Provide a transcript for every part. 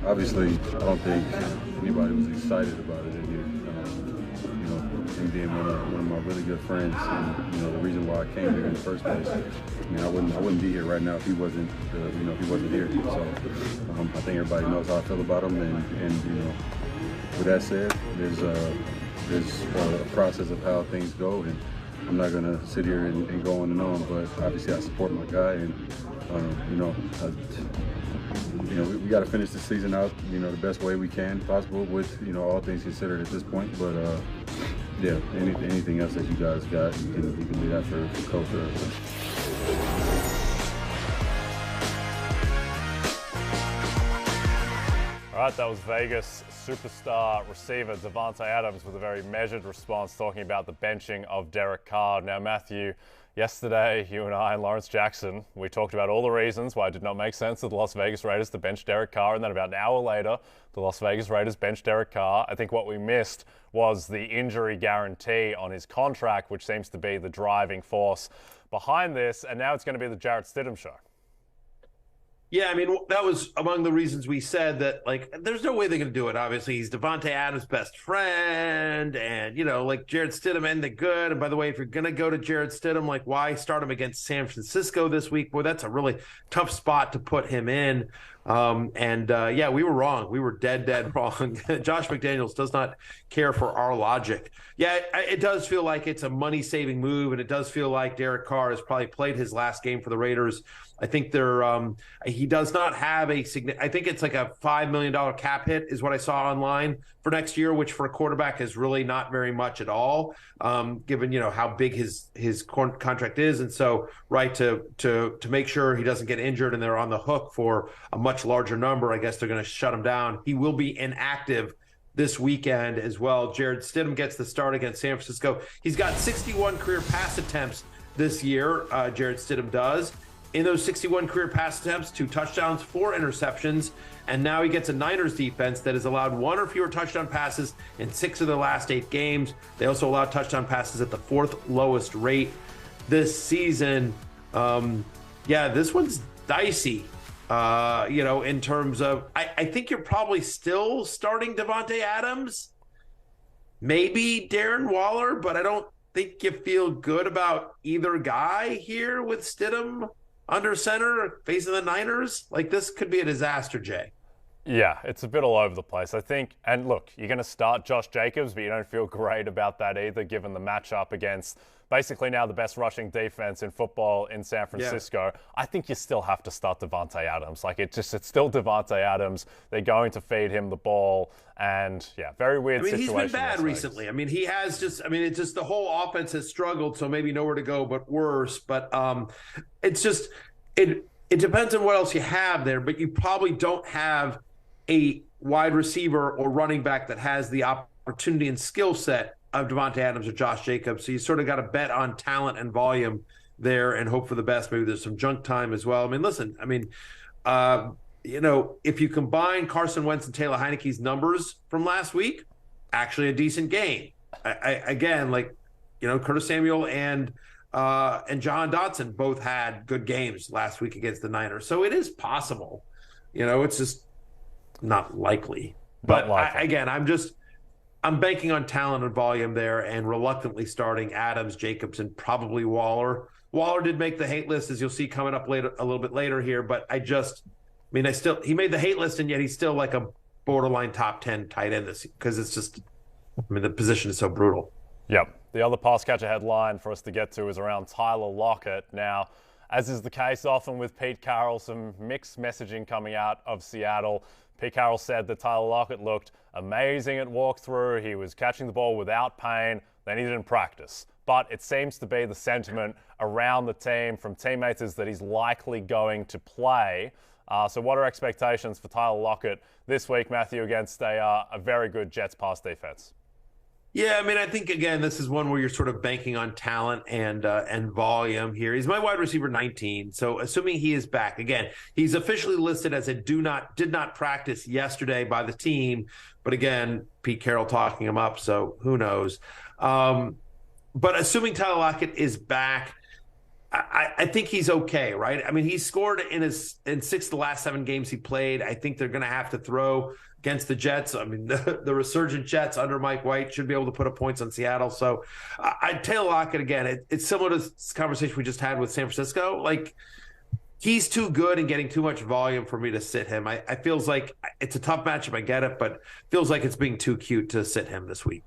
obviously, I don't think anybody was excited about it in here. Him being one of my really good friends, and the reason why I came here in the first place. I wouldn't be here right now if he wasn't here. So I think everybody knows how I feel about him, and with that said, there's a process of how things go, and I'm not going to sit here and go on and on, but obviously I support my guy, and we got to finish the season out, the best way we can possible with, all things considered at this point. But yeah, anything else that you guys got, you can do that for Coach. All right, that was Vegas superstar receiver Davante Adams with a very measured response talking about the benching of Derek Carr. Now, Matthew, yesterday, you and I and Lawrence Jackson, we talked about all the reasons why it did not make sense for the Las Vegas Raiders to bench Derek Carr, and then about an hour later, the Las Vegas Raiders benched Derek Carr. I think what we missed was the injury guarantee on his contract, which seems to be the driving force behind this, and now it's going to be the Jarrett Stidham show. Yeah, I mean, that was among the reasons we said that, there's no way they're going to do it. Obviously, he's Davante Adams' best friend, and, Jarrett Stidham ended good. And by the way, if you're going to go to Jarrett Stidham, why start him against San Francisco this week? Boy, that's a really tough spot to put him in. Yeah, we were wrong. We were dead wrong. Josh McDaniels does not care for our logic. Yeah, it does feel like it's a money-saving move, and it does feel like Derek Carr has probably played his last game for the Raiders. I think he does not have I think it's like a $5 million cap hit is what I saw online for next year, which for a quarterback is really not very much at all, given, how big his contract is. And so, right, to make sure he doesn't get injured and they're on the hook for a much larger number, I guess they're going to shut him down. He will be inactive this weekend as well. Jarrett Stidham gets the start against San Francisco. He's got 61 career pass attempts this year, Jarrett Stidham does. In those 61 career pass attempts, 2 touchdowns, 4 interceptions, and now he gets a Niners defense that has allowed 1 or fewer touchdown passes in 6 of their last 8 games. They also allowed touchdown passes at the 4th lowest rate this season. This one's dicey, in terms of, I think you're probably still starting Davante Adams, maybe Darren Waller, but I don't think you feel good about either guy here with Stidham under center facing the Niners. This could be a disaster, Jay. Yeah, it's a bit all over the place, I think. And look, you're going to start Josh Jacobs, but you don't feel great about that either, given the matchup against basically now the best rushing defense in football in San Francisco. Yeah. I think you still have to start Davante Adams. It's still Davante Adams. They're going to feed him the ball. And yeah, very weird situation. He's been bad recently. He has it's just the whole offense has struggled, so maybe nowhere to go but worse. But it's just, it depends on what else you have there, but you probably don't have a wide receiver or running back that has the opportunity and skill set of Davante Adams or Josh Jacobs. So you sort of got to bet on talent and volume there and hope for the best. Maybe there's some junk time as well. If you combine Carson Wentz and Taylor Heineke's numbers from last week, actually a decent game. Curtis Samuel and John Dotson both had good games last week against the Niners. So it is possible. It's just not likely. But I'm banking on talent and volume there and reluctantly starting Adams, Jacobs, and probably Waller. Waller did make the hate list, as you'll see coming up later, a little bit later here, but he made the hate list, and yet he's still a borderline top 10 tight end this because it's just, the position is so brutal. Yep. The other pass catcher headline for us to get to is around Tyler Lockett. Now, as is the case often with Pete Carroll, some mixed messaging coming out of Seattle. Pete Carroll said that Tyler Lockett looked amazing at walkthrough. He was catching the ball without pain. Then he didn't practice. But it seems to be the sentiment around the team from teammates is that he's likely going to play. So what are expectations for Tyler Lockett this week, Matthew, against a very good Jets pass defense? Yeah, I think, again, this is one where you're sort of banking on talent and volume here. He's my wide receiver 19, so assuming he is back. Again, he's officially listed as did not practice yesterday by the team, but again, Pete Carroll talking him up, so who knows. But assuming Tyler Lockett is back, I think he's okay, right? I mean, he scored in 6 of the last 7 games he played. I think they're going to have to throw against the Jets. I mean, the resurgent Jets under Mike White should be able to put up points on Seattle. So I'd Taylor Lockett again. It's similar to this conversation we just had with San Francisco. Like, he's too good and getting too much volume for me to sit him. I feels like it's a tough matchup. I get it, but feels like it's being too cute to sit him this week.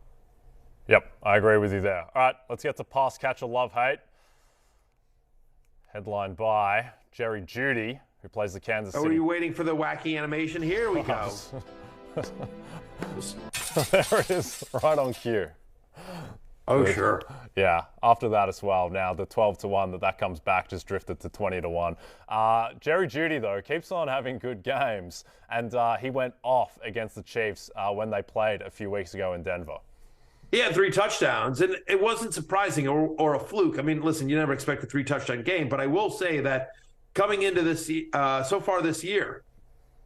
Yep, I agree with you there. All right, let's get to pass catcher love-hate. Headlined by Jeudy, who plays the Kansas City. Are you waiting for the wacky animation? Here we go. There it is, right on cue. Oh, sure. Yeah, after that as well. Now, the 12-1 that comes back just drifted to 20-1. Jeudy, though, keeps on having good games, and he went off against the Chiefs when they played a few weeks ago in Denver. He had 3 touchdowns, and it wasn't surprising or a fluke. I mean, listen, you never expect a 3-touchdown game, but I will say that coming into this so far this year,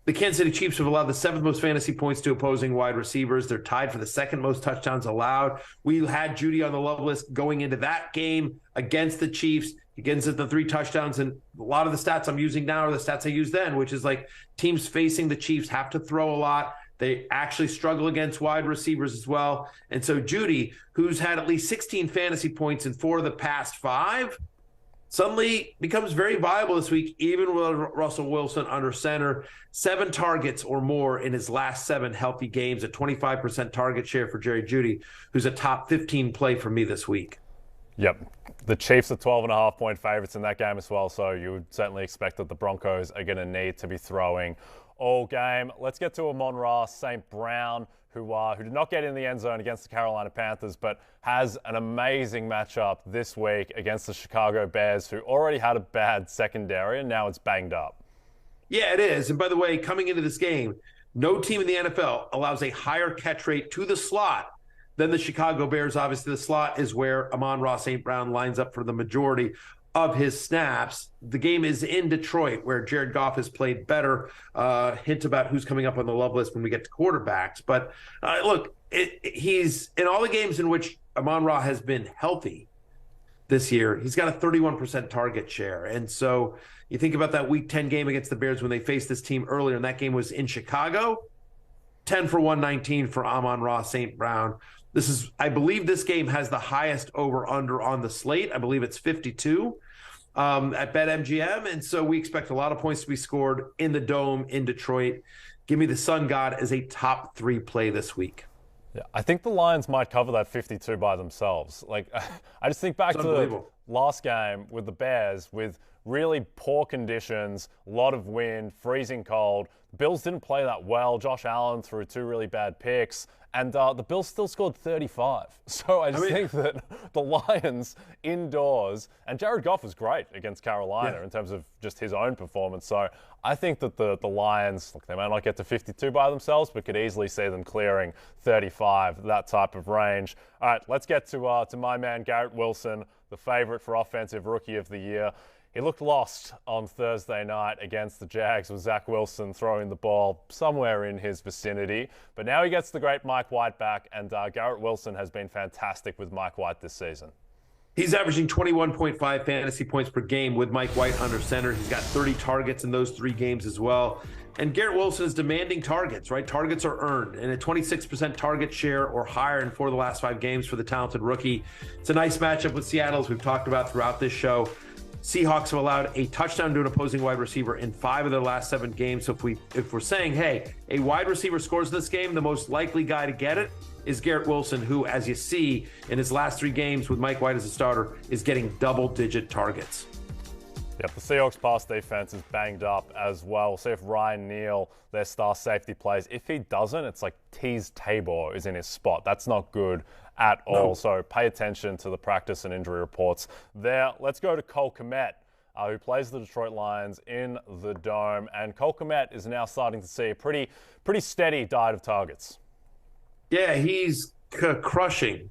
the Kansas City Chiefs have allowed the 7th most fantasy points to opposing wide receivers. They're tied for the 2nd most touchdowns allowed. We had Jeudy on the love list going into that game against the Chiefs. He gets at the 3 touchdowns, and a lot of the stats I'm using now are the stats I used then, which is like teams facing the Chiefs have to throw a lot. They actually struggle against wide receivers as well. And so Jeudy, who's had at least 16 fantasy points in 4 of the past 5, suddenly becomes very viable this week, even with Russell Wilson under center. 7 targets or more in his last 7 healthy games, a 25% target share for Jeudy, who's a top 15 play for me this week. Yep. The Chiefs are 12.5-point favorites in that game as well, so you would certainly expect that the Broncos are going to need to be throwing all game. Let's get to Amon-Ra St. Brown, who did not get in the end zone against the Carolina Panthers, but has an amazing matchup this week against the Chicago Bears, who already had a bad secondary, and now it's banged up. Yeah, it is. And by the way, coming into this game, no team in the NFL allows a higher catch rate to the slot than the Chicago Bears. Obviously, the slot is where Amon-Ra St. Brown lines up for the majority of his snaps. The game is in Detroit, where Jared Goff has played better. Hint about who's coming up on the love list when we get to quarterbacks. But look, he's in all the games in which Amon-Ra has been healthy this year, he's got a 31% target share. And so you think about that Week 10 game against the Bears when they faced this team earlier, and that game was in Chicago. 10 for 119 for Amon-Ra St. Brown. I believe this game has the highest over-under on the slate. I believe it's 52 at BetMGM. And so we expect a lot of points to be scored in the Dome in Detroit. Give me the Sun God as a top 3 play this week. Yeah, I think the Lions might cover that 52 by themselves. Like, I just think back to the last game with the Bears with really poor conditions, a lot of wind, freezing cold. The Bills didn't play that well. Josh Allen threw 2 really bad picks. And the Bills still scored 35. So I think that the Lions indoors, and Jared Goff was great against Carolina in terms of just his own performance. So I think that the Lions, look, they might not get to 52 by themselves, but could easily see them clearing 35, that type of range. All right, let's get to my man, Garrett Wilson, the favorite for Offensive Rookie of the Year. He looked lost on Thursday night against the Jags with Zach Wilson throwing the ball somewhere in his vicinity. But now he gets the great Mike White back, and Garrett Wilson has been fantastic with Mike White this season. He's averaging 21.5 fantasy points per game with Mike White under center. He's got 30 targets in those 3 games as well. And Garrett Wilson is demanding targets, right? Targets are earned, and a 26% target share or higher in 4 of the last 5 games for the talented rookie. It's a nice matchup with Seattle, as we've talked about throughout this show. Seahawks have allowed a touchdown to an opposing wide receiver in 5 of their last 7 games. So if we're saying, hey, a wide receiver scores this game, the most likely guy to get it is Garrett Wilson, who, as you see in his last 3 games with Mike White as a starter, is getting double-digit targets. Yep, the Seahawks pass defense is banged up as well. We'll see if Ryan Neal, their star safety, plays. If he doesn't, it's like Teez Tabor is in his spot. That's not good at all. No. So pay attention to the practice and injury reports there. Let's go to Kmet, who plays the Detroit Lions in the Dome. And Kmet is now starting to see a pretty steady diet of targets. Yeah, he's crushing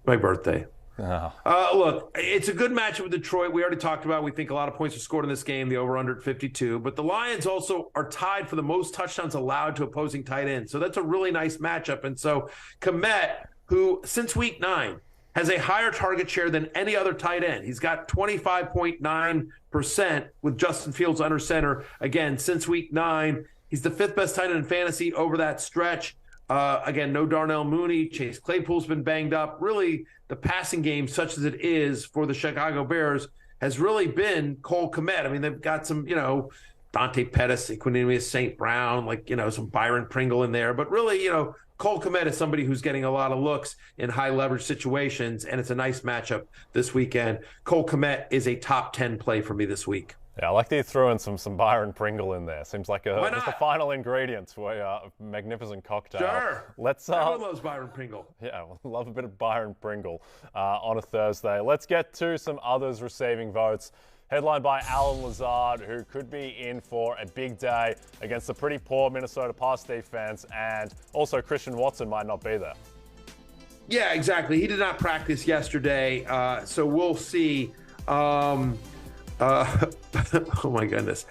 my birthday. Look, it's a good matchup with Detroit. We already talked about, we think a lot of points are scored in this game, the over-under at 52. But the Lions also are tied for the most touchdowns allowed to opposing tight ends. So that's a really nice matchup. And so Kmet, who since week 9 has a higher target share than any other tight end. He's got 25.9% with Justin Fields under center. Again, since week 9, he's the 5th best tight end in fantasy over that stretch. Again, no Darnell Mooney. Chase Claypool's been banged up. Really, the passing game, such as it is for the Chicago Bears, has really been Cole Kmet. I mean, they've got some, Dante Pettis, Equanimeous St. Brown, some Byron Pringle in there. But really, Cole Kmet is somebody who's getting a lot of looks in high leverage situations, and it's a nice matchup this weekend. Cole Kmet is a top 10 play for me this week. Yeah, I like that you threw in some Byron Pringle in there. Seems like just a final ingredient to a magnificent cocktail. Sure. Everyone loves Byron Pringle. Yeah, love a bit of Byron Pringle on a Thursday. Let's get to some others receiving votes. Headlined by Allen Lazard, who could be in for a big day against a pretty poor Minnesota pass defense, and also Christian Watson might not be there. Yeah, exactly. He did not practice yesterday, so we'll see. Oh my goodness.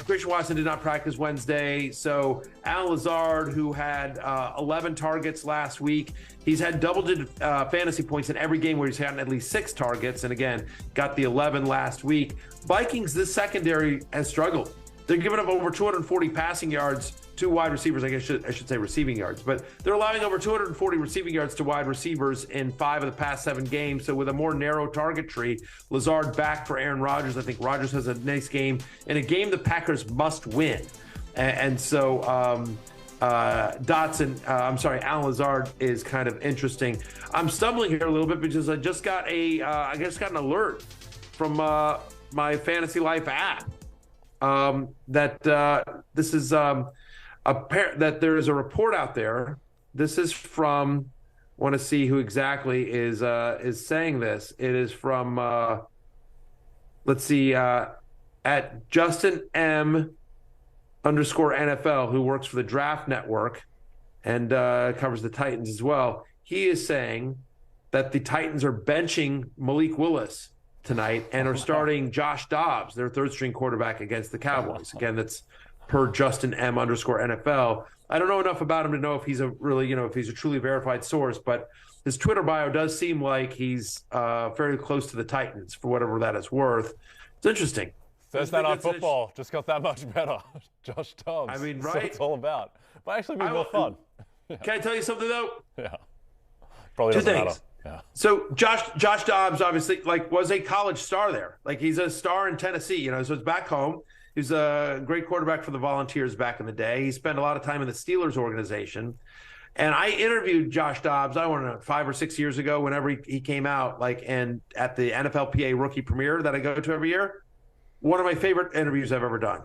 Christian Watson did not practice Wednesday. So Allen Lazard, who had 11 targets last week, he's had double-digit fantasy points in every game where he's had at least 6 targets. And again, got the 11 last week. Vikings, this secondary has struggled. They're giving up over 240 passing yards to wide receivers. I should say receiving yards, but they're allowing over 240 receiving yards to wide receivers in 5 of the past 7 games. So with a more narrow target tree, Lazard back for Aaron Rodgers. I think Rodgers has a nice game in a game the Packers must win. And so Allen Lazard is kind of interesting. I'm stumbling here a little bit because I just got an alert from my Fantasy Life app that there is a report out there. This is from, want to see who exactly is saying this. It is from at Justin M _NFL, who works for the Draft Network and covers the Titans as well. He is saying that the Titans are benching Malik Willis tonight and are starting Josh Dobbs, their 3rd-string quarterback, against the Cowboys. Again, that's per Justin M _NFL. I don't know enough about him to know if he's if he's a truly verified source, but his Twitter bio does seem like he's very close to the Titans, for whatever that is worth. It's interesting. Thursday Night Football just got that much better. Josh Dobbs. I mean, That's right? what it's all about. Might actually be more fun. Yeah. Can I tell you something, though? Yeah. Probably doesn't matter. Yeah. So Josh Dobbs obviously was a college star there. He's a star in Tennessee, so it's back home. He's a great quarterback for the Volunteers back in the day. He spent a lot of time in the Steelers organization. And I interviewed Josh Dobbs, I don't know, 5 or 6 years ago, whenever he came out, and at the NFLPA rookie premiere that I go to every year. One of my favorite interviews I've ever done.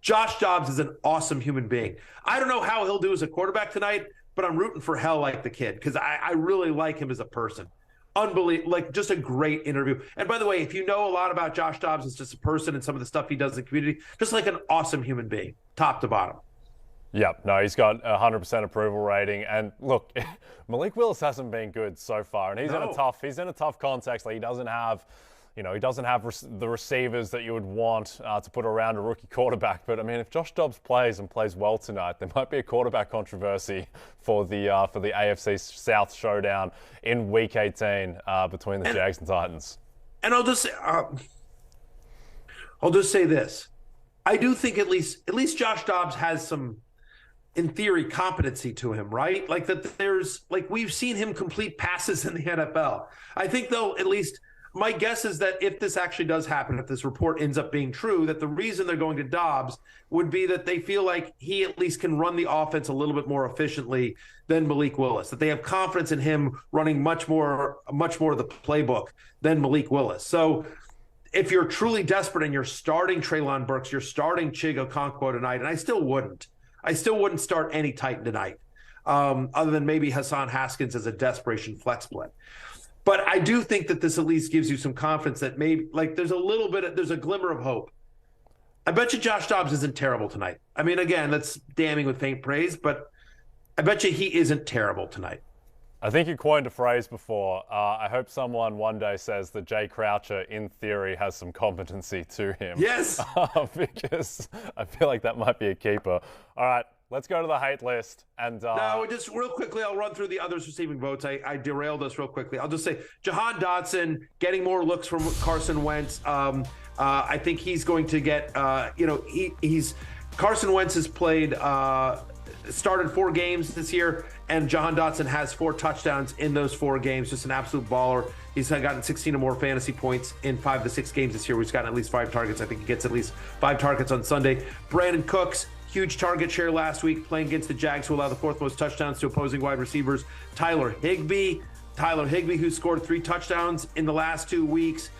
Josh Dobbs is an awesome human being. I don't know how he'll do as a quarterback tonight, but I'm rooting for hell like the kid because I really like him as a person. Unbelievable, just a great interview. And by the way, if you know a lot about Josh Dobbs as just a person and some of the stuff he does in the community, just like an awesome human being, top to bottom. Yep, no, he's got a 100% approval rating. And look, Malik Willis hasn't been good so far, and he's in a tough context. He doesn't have. He doesn't have the receivers that you would want to put around a rookie quarterback. But, I mean, if Josh Dobbs plays well tonight, there might be a quarterback controversy for the AFC South showdown in Week 18 between the Jags and Titans. And I'll just say this. I do think at least Josh Dobbs has some, in theory, competency to him, right? We've seen him complete passes in the NFL. I think, though, at least – my guess is that if this actually does happen, if this report ends up being true, that the reason they're going to Dobbs would be that they feel like he at least can run the offense a little bit more efficiently than Malik Willis, that they have confidence in him running much more of the playbook than Malik Willis. So if you're truly desperate and you're starting Treylon Burks, you're starting Chig Okonkwo tonight, and I still wouldn't start any Titan tonight, other than maybe Hassan Haskins as a desperation flex play. But I do think that this at least gives you some confidence that maybe there's a glimmer of hope. I bet you Josh Dobbs isn't terrible tonight. I mean, again, that's damning with faint praise, but I bet you he isn't terrible tonight. I think you coined a phrase before. I hope someone one day says that Jay Croucher, in theory, has some competency to him. Yes. Because I feel like that might be a keeper. All right. let's go to the hate list. And no, just real quickly, I'll run through the others receiving votes. I derailed us real quickly. I'll just say Jahan Dotson getting more looks from Carson Wentz. I think he's going to get, he's Carson Wentz has played, started 4 games this year, and Jahan Dotson has 4 touchdowns in those 4 games. Just an absolute baller. He's gotten 16 or more fantasy points in 5 of the 6 games this year. He's gotten at least 5 targets. I think he gets at least 5 targets on Sunday. Brandon Cooks, huge target share last week, playing against the Jags, who allow the 4th most touchdowns to opposing wide receivers. Tyler Higbee, who scored 3 touchdowns in the last 2 weeks.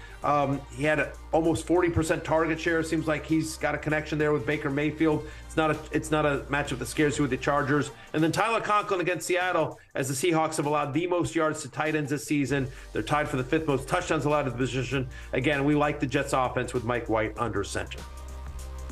He had almost 40% target share. Seems like he's got a connection there with Baker Mayfield. It's not a matchup that scares you with the Chargers. And then Tyler Conklin against Seattle, as the Seahawks have allowed the most yards to tight ends this season. They're tied for the 5th most touchdowns allowed to the position. Again, we like the Jets offense with Mike White under center.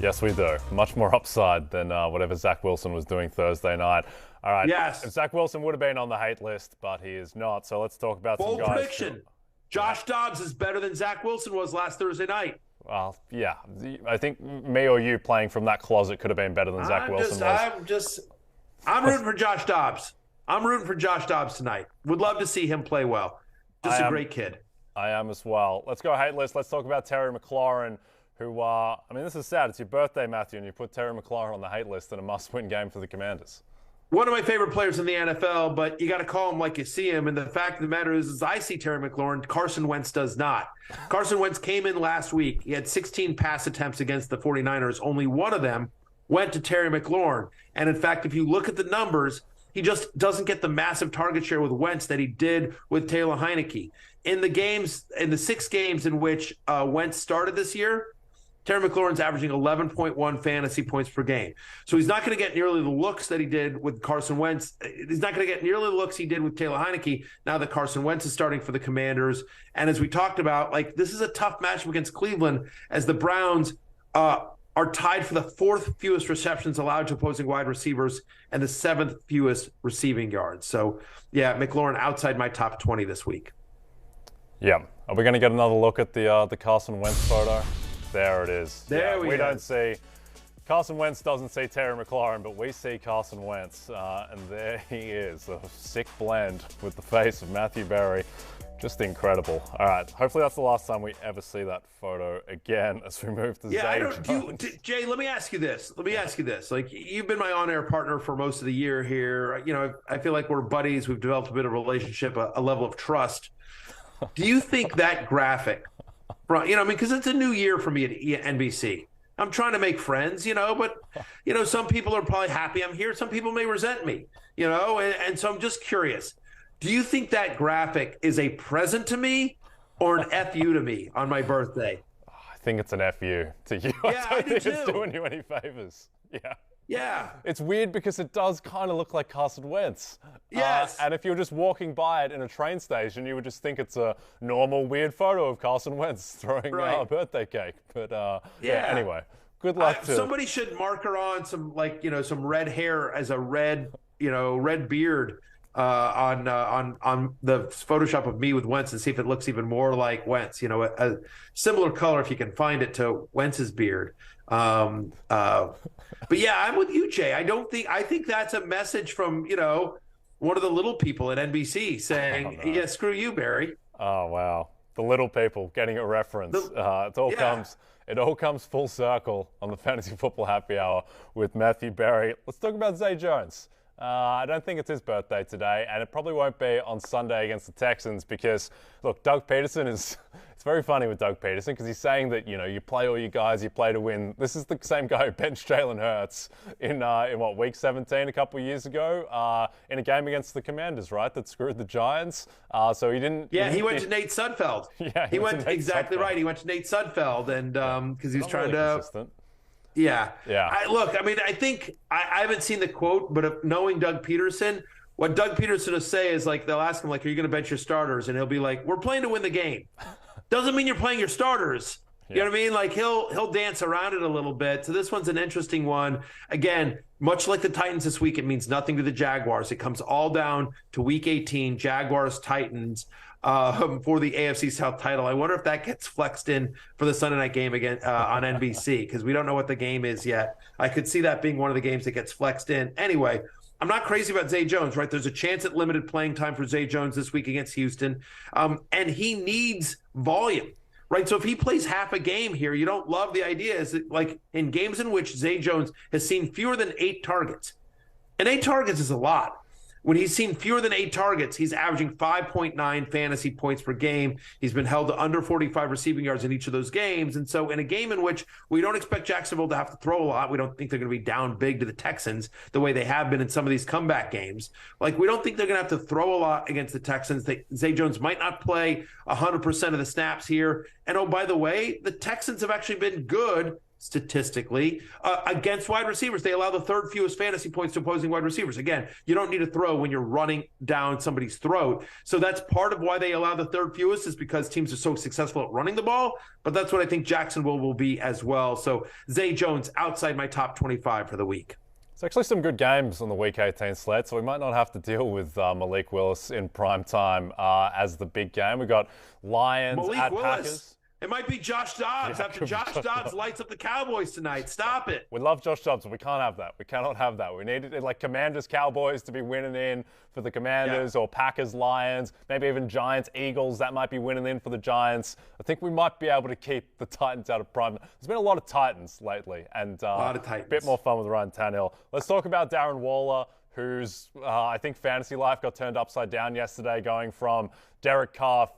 Yes, we do. Much more upside than whatever Zach Wilson was doing Thursday night. All right. Yes. Zach Wilson would have been on the hate list, but he is not. So let's talk about Bold some guys. prediction. Josh Dobbs is better than Zach Wilson was last Thursday night. Well, yeah. I think me or you playing from that closet could have been better than Zach Wilson was. I'm rooting for Josh Dobbs. I'm rooting for Josh Dobbs tonight. Would love to see him play well. Just a great kid. I am as well. Let's go hate list. Let's talk about Terry McLaurin, who, this is sad. It's your birthday, Matthew, and you put Terry McLaurin on the hate list in a must-win game for the Commanders. One of my favorite players in the NFL, but you got to call him like you see him. And the fact of the matter is I see Terry McLaurin. Carson Wentz does not. Carson Wentz came in last week. He had 16 pass attempts against the 49ers. Only one of them went to Terry McLaurin. And in fact, if you look at the numbers, he just doesn't get the massive target share with Wentz that he did with Taylor Heineke. In the 6 games in which Wentz started this year, Terry McLaurin's averaging 11.1 fantasy points per game. So he's not going to get nearly the looks that he did with Carson Wentz. He's not going to get nearly the looks he did with Taylor Heineke now that Carson Wentz is starting for the Commanders. And as we talked about, this is a tough matchup against Cleveland, as the Browns are tied for the 4th fewest receptions allowed to opposing wide receivers and the 7th fewest receiving yards. So, yeah, McLaurin outside my top 20 this week. Yeah. Are we going to get another look at the Carson Wentz photo? There it is. We don't see Carson Wentz doesn't see Terry McLaurin, but we see Carson Wentz, and there he is, a sick blend with the face of Matthew Berry. Just incredible. All right, hopefully that's the last time we ever see that photo again as we move to Zay. Jay, let me ask you this. Like, you've been my on-air partner for most of the year here. I feel like we're buddies. We've developed a bit of a relationship, a level of trust. Do you think that graphic, because it's a new year for me at NBC. I'm trying to make friends, but, some people are probably happy I'm here. Some people may resent me, and so I'm just curious. Do you think that graphic is a present to me or an FU to me on my birthday? I think it's an FU to you. Yeah, I don't think too. It's doing you any favors. Yeah. Yeah. It's weird because it does kind of look like Carson Wentz. Yes. And if you're just walking by it in a train station, you would just think it's a normal weird photo of Carson Wentz throwing a birthday cake. But anyway, good luck to... Somebody should marker on some some red hair as a red beard on the Photoshop of me with Wentz and see if it looks even more like Wentz. A similar color if you can find it to Wentz's beard. But yeah, I'm with you, Jay. I think that's a message from, one of the little people at NBC saying, yeah, screw you, Barry. Oh, wow. The little people getting a reference. It all comes full circle on the Fantasy Football Happy Hour with Matthew Berry. Let's talk about Zay Jones. I don't think it's his birthday today, and it probably won't be on Sunday against the Texans because, look, Doug Peterson is... It's very funny with Doug Peterson because he's saying that, you play all you guys, you play to win. This is the same guy who benched Jalen Hurts in week 17 a couple of years ago in a game against the Commanders, right, that screwed the Giants. So he didn't... Yeah, he went to Nate Sudfeld. Yeah, he went exactly right. He went to Nate Sudfeld, and because he was trying to... Consistent. Yeah. I think I haven't seen the quote, but knowing Doug Peterson, what Doug Peterson will say is they'll ask him are you going to bench your starters? And he'll be like, we're playing to win the game. Doesn't mean you're playing your starters. You know what I mean? Like he'll dance around it a little bit. So this one's an interesting one. Again, much like the Titans this week, it means nothing to the Jaguars. It comes all down to Week 18, Jaguars-Titans for the AFC South title. I wonder if that gets flexed in for the Sunday night game again on NBC, because we don't know what the game is yet. I could see that being one of the games that gets flexed in. Anyway, I'm not crazy about Zay Jones, right? There's a chance at limited playing time for Zay Jones this week against Houston, and he needs volume. Right, so if he plays half a game here, you don't love the idea. Is that, like, in games in which Zay Jones has seen fewer than 8 targets, and 8 targets is a lot. When he's seen fewer than 8 targets, he's averaging 5.9 fantasy points per game. He's been held to under 45 receiving yards in each of those games. And so in a game in which we don't expect Jacksonville to have to throw a lot, we don't think they're going to be down big to the Texans the way they have been in some of these comeback games. Like, we don't think they're going to have to throw a lot against the Texans. Zay Jones might not play 100% of the snaps here. And oh, by the way, the Texans have actually been good statistically against wide receivers. They allow the 3rd fewest fantasy points to opposing wide receivers. Again, you don't need to throw when you're running down somebody's throat. So that's part of why they allow the 3rd fewest, is because teams are so successful at running the ball. But that's what I think Jacksonville will be as well. So Zay Jones outside my top 25 for the week. It's actually some good games on the Week 18 slate, so we might not have to deal with Malik Willis in primetime as the big game. We've got Lions at Packers. It might be Josh Dobbs after Josh Dobbs lights up the Cowboys tonight. Stop it. We love Josh Dobbs, but we can't have that. We cannot have that. We need it like Commanders, Cowboys to be winning in for the Commanders, or Packers, Lions, maybe even Giants, Eagles. That might be winning in for the Giants. I think we might be able to keep the Titans out of prime. There's been a lot of Titans lately, and a lot of Titans. A bit more fun with Ryan Tannehill. Let's talk about Darren Waller, whose I think fantasy life got turned upside down yesterday, going from Derek Carr,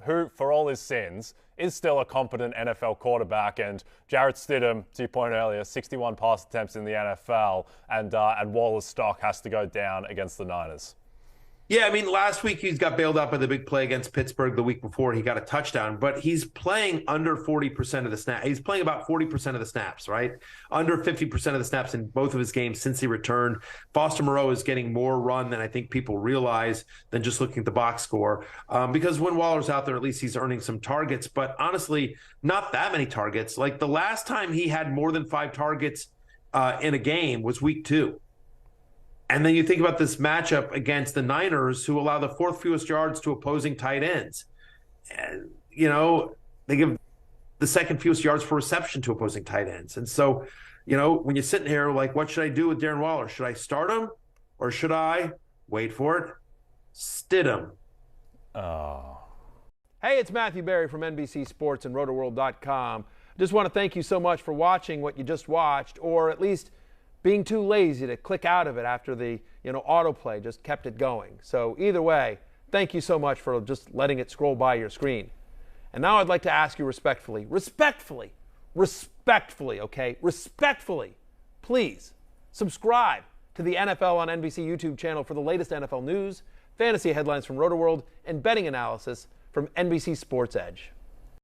who, for all his sins, is still a competent NFL quarterback, and Jarrett Stidham, to your point earlier, 61 pass attempts in the NFL, and Waller's stock has to go down against the Niners. Yeah, I mean, last week he got bailed out by the big play against Pittsburgh. The week before he got a touchdown, but he's playing under 40% of the snaps. He's playing about 40% of the snaps, right? Under 50% of the snaps in both of his games since he returned. Foster Moreau is getting more run than I think people realize than just looking at the box score. Because when Waller's out there, at least he's earning some targets, but honestly, not that many targets. Like, the last time he had more than 5 targets in a game was week 2. And then you think about this matchup against the Niners, who allow the 4th fewest yards to opposing tight ends. And, you know, they give the 2nd fewest yards per reception to opposing tight ends. And so, you know, when you're sitting here, like, what should I do with Darren Waller? Should I start him, or should I, wait for it, Stidham? Oh. Hey, it's Matthew Berry from NBC Sports and Rotoworld.com. Just want to thank you so much for watching what you just watched, or at least being too lazy to click out of it after the autoplay just kept it going. So either way, thank you so much for just letting it scroll by your screen. And now I'd like to ask you respectfully, please subscribe to the NFL on NBC YouTube channel for the latest NFL news, fantasy headlines from Rotoworld, and betting analysis from NBC Sports Edge.